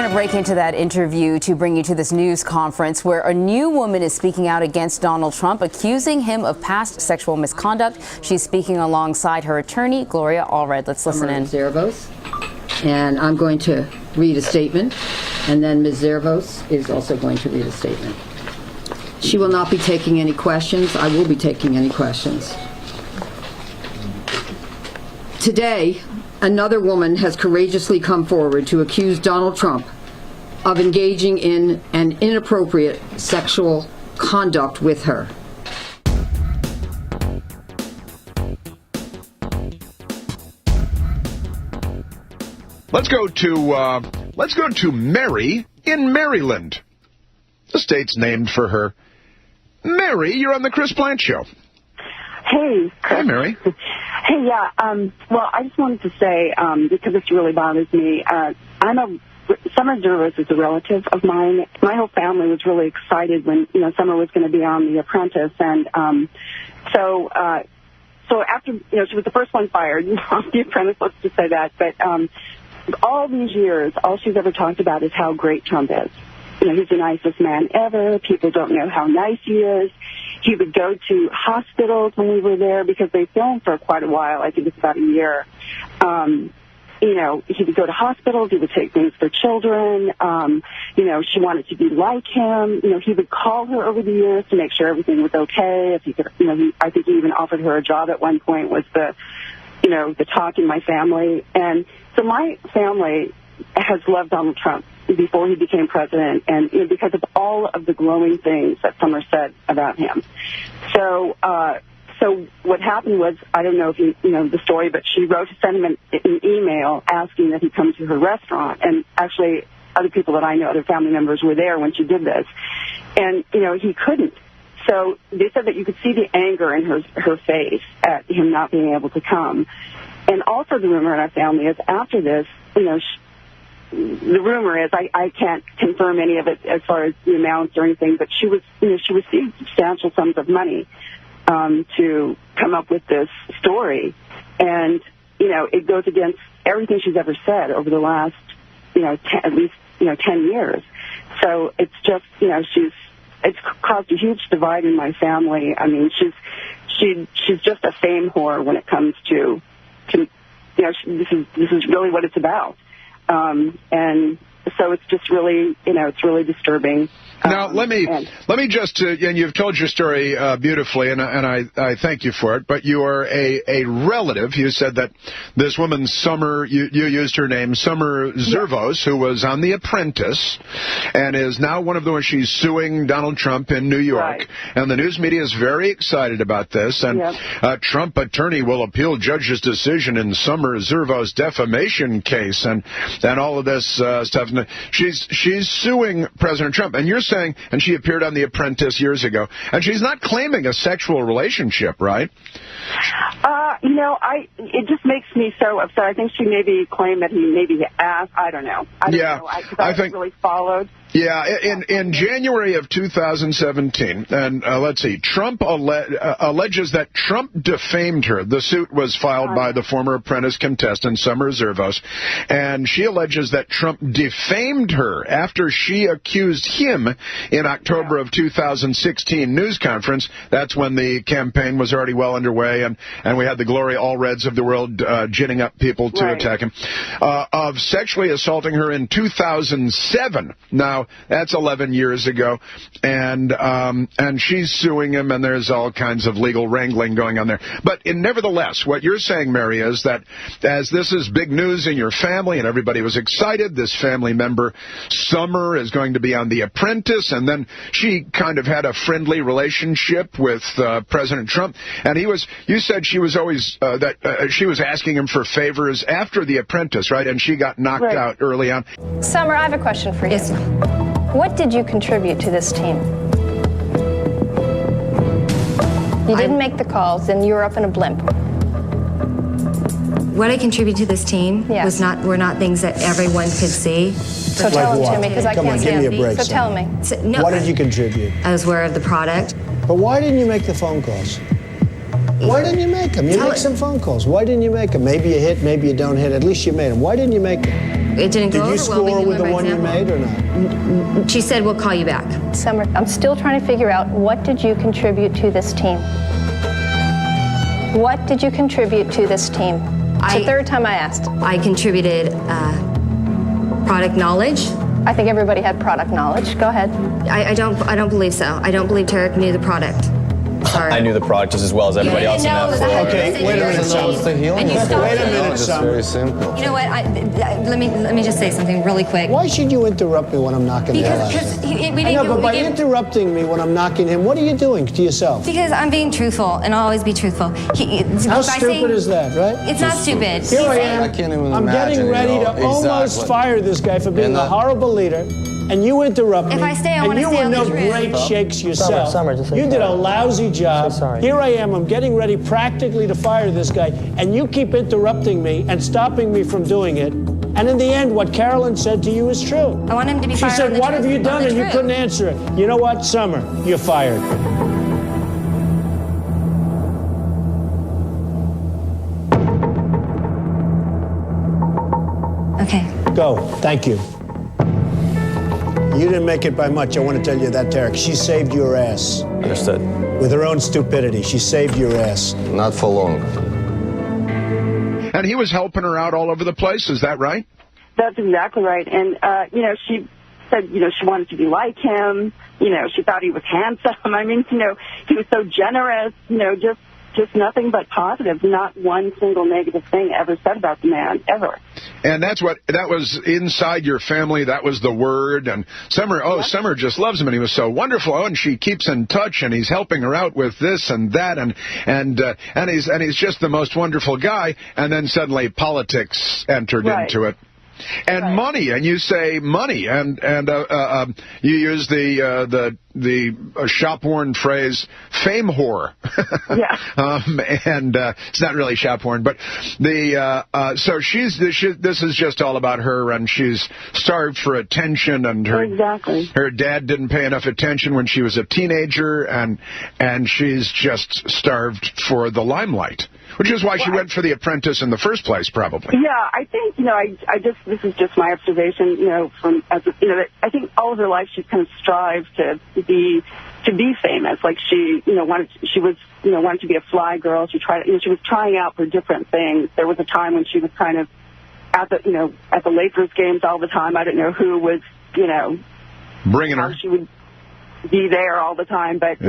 going to break into that interview to bring you to this news conference where a new woman is speaking out against Donald Trump, accusing him of past sexual misconduct. She's speaking alongside her attorney, Gloria Allred. Let's listen in. Zervos, and I'm going to read a statement, and then Ms. Zervos is also going to read a statement. She will not be taking any questions. I will be taking any questions. Today, another woman has courageously come forward to accuse Donald Trump of engaging in an inappropriate sexual conduct with her. Let's go to Mary in Maryland. The state's named for her. Mary, you're on the Chris Plant Show. Hey, Chris. Hi, Mary. Hey, yeah. Well, I just wanted to say, because this really bothers me, Summer Zervos is a relative of mine. My whole family was really excited when, Summer was going to be on The Apprentice. And so after, she was the first one fired off The Apprentice, let's just say that. But all these years, all she's ever talked about is how great Trump is. He's the nicest man ever. People don't know how nice he is. He would go to hospitals when we were there because they filmed for quite a while. I think it's about a year. He would go to hospitals. He would take things for children. She wanted to be like him. He would call her over the years to make sure everything was okay. If he could, I think he even offered her a job at one point. Was the talk in my family. And so my family has loved Donald Trump before he became president, and because of all of the glowing things that Summer said about him. So what happened was, I don't know if you know the story, but she wrote to send him an email asking that he come to her restaurant. And actually, other people that I know, other family members, were there when she did this. And, he couldn't. So they said that you could see the anger in her face at him not being able to come. And also the rumor in our family is after this, the rumor is, I can't confirm any of it as far as the amounts or anything, but she received substantial sums of money to come up with this story. And, it goes against everything she's ever said over the last, at least 10 years. So it's just, it's caused a huge divide in my family. I mean, she's just a fame whore when it comes to this is really what it's about. And so it's just really, it's really disturbing. Now, let me just, and you've told your story beautifully, and I thank you for it, but you are a relative. You said that this woman, Summer, you used her name, Summer Zervos, who was on The Apprentice, and is now one of the ones she's suing Donald Trump in New York. Right. And the news media is very excited about this, and Trump attorney will appeal judge's decision in Summer Zervos' defamation case, and all of this stuff. She's suing President Trump, and you're saying, and she appeared on The Apprentice years ago, and she's not claiming a sexual relationship, right? It just makes me so upset. I think she maybe claimed that he asked. I don't know. I haven't really followed. Yeah, in January of 2017, and let's see, Trump alleges that Trump defamed her. The suit was filed by the former Apprentice contestant, Summer Zervos, and she alleges that Trump defamed her after she accused him in October of 2016 news conference. That's when the campaign was already well underway, and we had the Gloria Allreds of the world ginning up people to attack him, of sexually assaulting her in 2007. Now, that's 11 years ago, and she's suing him, and there's all kinds of legal wrangling going on there. But nevertheless, what you're saying, Mary, is that as this is big news in your family, and everybody was excited, this family member, Summer, is going to be on The Apprentice, and then she kind of had a friendly relationship with President Trump, and you said she was always, she was asking him for favors after The Apprentice, right? And she got knocked out early on. Summer, I have a question for you. Yes, ma'am. What did you contribute to this team? You didn't make the calls, and you were up in a blimp. What I contribute to this team were not things that everyone could see. So tell them to me, because I can't see them. Give me a break. So tell me. What did you contribute? I was aware of the product. But why didn't you make the phone calls? Why didn't you make them? You make some phone calls. Why didn't you make them? Maybe you hit, maybe you don't hit. At least you made them. Why didn't you make them? It didn't go Did you over well. score We with the learned by one you example. made or not? She said, we'll call you back. Summer, I'm still trying to figure out, what did you contribute to this team? What did you contribute to this team? It's the third time I asked. I contributed product knowledge. I think everybody had product knowledge. Go ahead. I don't believe so. I don't believe Tarek knew the product. Sorry. I knew the product just as well as everybody else in that floor. Okay, wait a minute, Summer. Wait a minute, It's Summer. very simple. You know what? Let me just say something really quick. Why should you interrupt me when I'm knocking the hell out of Because him? we I know, didn't. but by interrupting me when I'm knocking him, what are you doing to yourself? Because I'm being truthful, and I'll always be truthful. How stupid is that, right? It's not stupid. Here I am. I can't even I'm imagine getting it ready to all. almost Exactly. fire this guy for being And a horrible leader, and you interrupt me. If I stay, I and wanna you stay were on the no truth. great shakes yourself. Summer, just say you did a sorry. lousy job. Say sorry. Here I am. I'm getting ready practically to fire this guy, and you keep interrupting me and stopping me from doing it. And in the end, what Carolyn said to you is true. I want him to be She fired on said, the "What truth, have you on done?" the And you truth. couldn't answer it. You know what, Summer? You're fired. Okay. Go. Thank you. You didn't make it by much. I want to tell you that, Tarek. She saved your ass. Understood. With her own stupidity. She saved your ass. Not for long. And he was helping her out all over the place. Is that right? That's exactly right. And, she said, she wanted to be like him. She thought he was handsome. I mean, he was so generous, just nothing but positive. Not one single negative thing ever said about the man, ever. And that was inside your family. That was the word. And Summer, Summer just loves him, and he was so wonderful. Oh, and she keeps in touch, and he's helping her out with this and that, and he's just the most wonderful guy. And then suddenly politics entered into it. And money, and you say money, and you use the shop-worn phrase "fame whore." Yeah. And it's not really shop-worn, but so this is just all about her, and she's starved for attention, and her dad didn't pay enough attention when she was a teenager, and she's just starved for the limelight. Which is why she went for The Apprentice in the first place, probably. Yeah, I think, this is just my observation, I think all of her life she's kind of strived to be famous. Like she wanted to be a fly girl. She tried, she was trying out for different things. There was a time when she was kind of at the Lakers games all the time. I didn't know who was, bringing her. She would be there all the time, but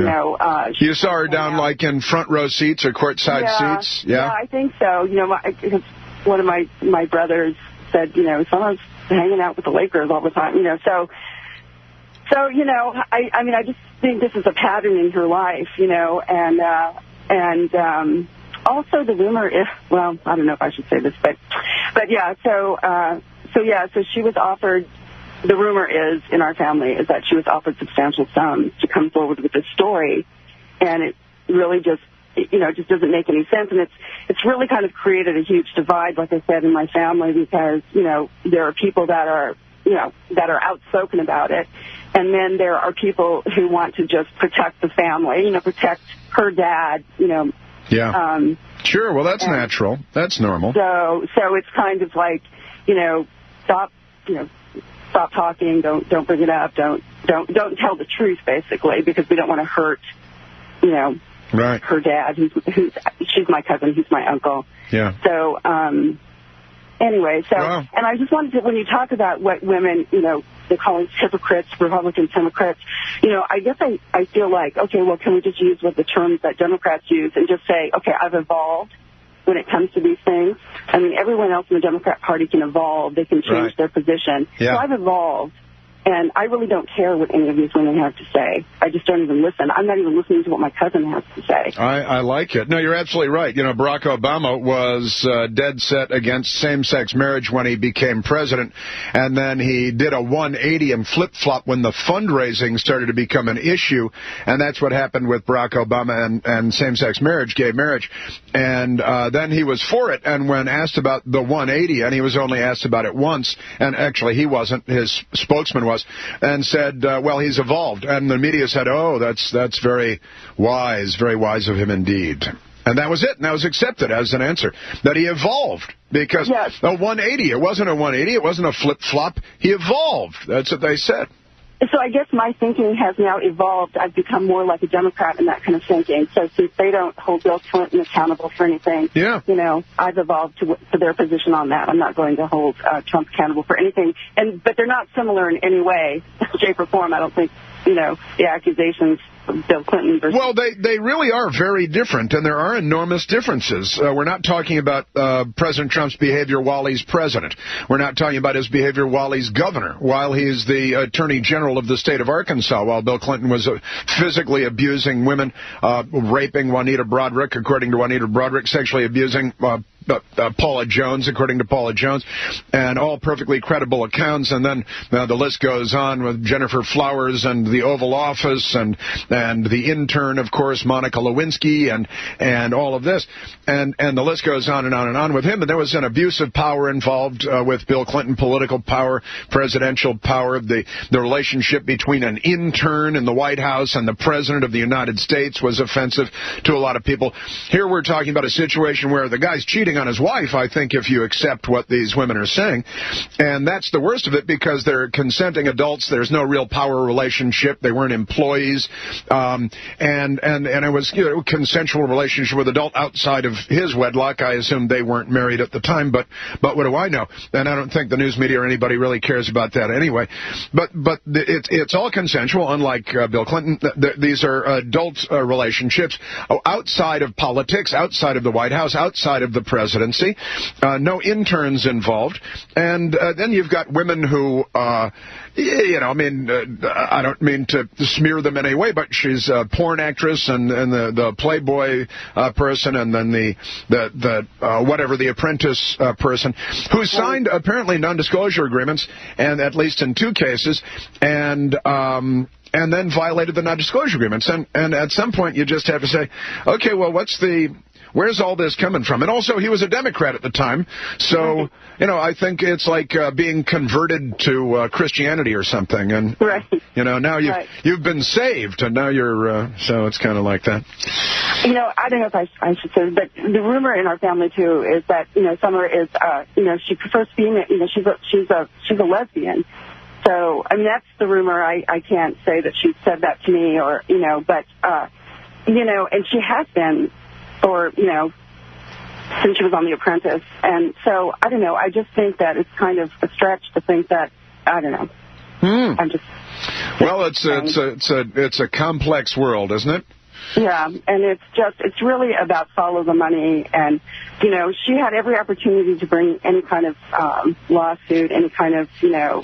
you saw her down like in front row seats or courtside seats. Yeah, I think so. Because one of my brothers said, someone's hanging out with the Lakers all the time. So I just think this is a pattern in her life, and also the rumor is, well, I don't know if I should say this, but yeah, so she was offered. The rumor is in our family is that she was offered substantial sums to come forward with this story, and it really just doesn't make any sense, and it's really kind of created a huge divide, like I said, in my family, because there are people that are outspoken about it, and then there are people who want to just protect the family, protect her dad, Yeah. Sure. Well, that's natural. That's normal. So it's kind of like, stop talking, don't bring it up, don't tell the truth, basically, because we don't want to hurt, her dad, she's my cousin, he's my uncle. Yeah. So, anyway, and I just wanted to, when you talk about what women, they call us hypocrites, Republicans hypocrites, I guess I feel like, okay, well, can we just use what the terms that Democrats use and just say, okay, I've evolved when it comes to these things. I mean, everyone else in the Democrat Party can evolve. They can change their position. Yeah. So I've evolved, and I really don't care what any of these women have to say. I just don't even listen. I'm not even listening to what my cousin has to say. I like it. No, you're absolutely right. Barack Obama was dead set against same-sex marriage when he became president, and then he did a 180 and flip-flop when the fundraising started to become an issue, and that's what happened with Barack Obama and same-sex marriage, gay marriage. And then he was for it, and when asked about the 180, and he was only asked about it once, and actually he wasn't, his spokesman was, and said, well, he's evolved. And the media said, oh, that's very wise of him indeed. And that was it. And that was accepted as an answer. That he evolved. Because a 180, it wasn't a 180, it wasn't a flip-flop. He evolved. That's what they said. So I guess my thinking has now evolved. I've become more like a Democrat in that kind of thinking. So since they don't hold Bill Clinton accountable for anything, you know, I've evolved to their position on that. I'm not going to hold Trump accountable for anything. But they're not similar in any way, shape, or form. I don't think, you know, the accusations of Bill Clinton versus... Well, they really are very different, and there are enormous differences. We're not talking about President Trump's behavior while he's president. We're not talking about his behavior while he's governor, while he's the attorney general of the state of Arkansas, while Bill Clinton was physically abusing women, raping Juanita Broaddrick, according to Juanita Broaddrick, sexually abusing Paula Jones, according to Paula Jones, and all perfectly credible accounts. And then the list goes on with Jennifer Flowers and the Oval Office and the intern, of course, Monica Lewinsky, and all of this. And the list goes on and on and on with him. And there was an abuse of power involved with Bill Clinton, political power, presidential power, the relationship between an intern in the White House and the President of the United States was offensive to a lot of people. Here we're talking about a situation where the guy's cheating on his wife, I think, if you accept what these women are saying. And that's the worst of it, because they're consenting adults. There's no real power relationship. They weren't employees. And it was, you know, a consensual relationship with adult outside of his wedlock. I assume they weren't married at the time, but what do I know? And I don't think the news media or anybody really cares about that anyway. But it's all consensual, unlike Bill Clinton. These are adult relationships outside of politics, outside of the White House, outside of the presidency. No interns involved. And then you've got women who, you know, I mean, I don't mean to smear them in any way, but she's a porn actress and the Playboy person, and then the whatever, the Apprentice person, who signed apparently non-disclosure agreements, and at least in 2 cases, and then violated the non-disclosure agreements. And at some point you just have to say, okay, well, where's all this coming from? And also, he was a Democrat at the time, so, you know, I think it's like being converted to Christianity or something, and, you know, now you've been saved, and now you're, so it's kind of like that. You know, I don't know if I should say, but the rumor in our family, too, is that, you know, Summer is, you know, she prefers female, you know, she's a lesbian. So, I mean, that's the rumor. I can't say that she said that to me, or, you know, but, you know, and she has been, or, you know, since she was on The Apprentice. And so, I don't know, I just think that it's kind of a stretch to think that, I don't know. I'm just... Well, it's a complex world, isn't it? Yeah, and it's really about follow the money. And, you know, she had every opportunity to bring any kind of lawsuit, any kind of, you know,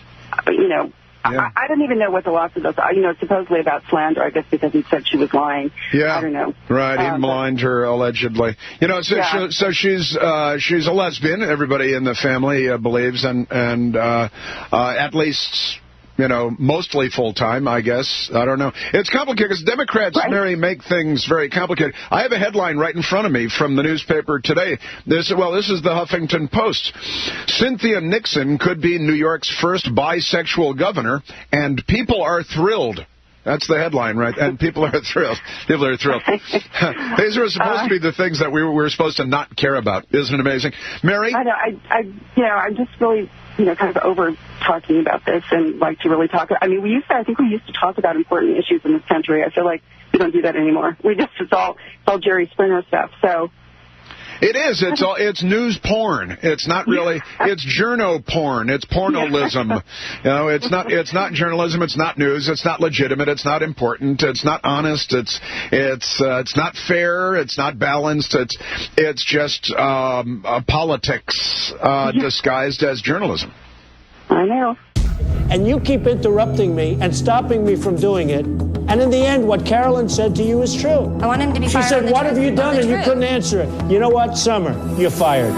yeah. I don't even know what the lawsuit was. You know, supposedly about slander, I guess, because he said she was lying. Yeah. I don't know. Right, he maligned her, allegedly. You know, so she's a lesbian, everybody in the family believes, and at least... you know, mostly full-time, I guess. I don't know. It's complicated because Democrats, Mary, make things very complicated. I have a headline right in front of me from the newspaper today. This is the Huffington Post. Cynthia Nixon could be New York's first bisexual governor, and people are thrilled. That's the headline, right? And people are thrilled. People are thrilled. These are supposed to be the things that we were supposed to not care about. Isn't it amazing? Mary? I know. I'm just really, you know, kind of over talking about this and like to really talk. I mean, I think we used to talk about important issues in this country. I feel like we don't do that anymore. It's all Jerry Springer stuff. So. It is. It's news porn. It's not really. It's journo porn. It's pornolism. You know, it's not journalism. It's not news. It's not legitimate. It's not important. It's not honest. It's not fair. It's not balanced. It's just politics disguised as journalism. I know. And you keep interrupting me and stopping me from doing it. And in the end, what Carolyn said to you is true. I want him to be fired. She said, what have you done? And you couldn't answer it. You know what, Summer? You're fired.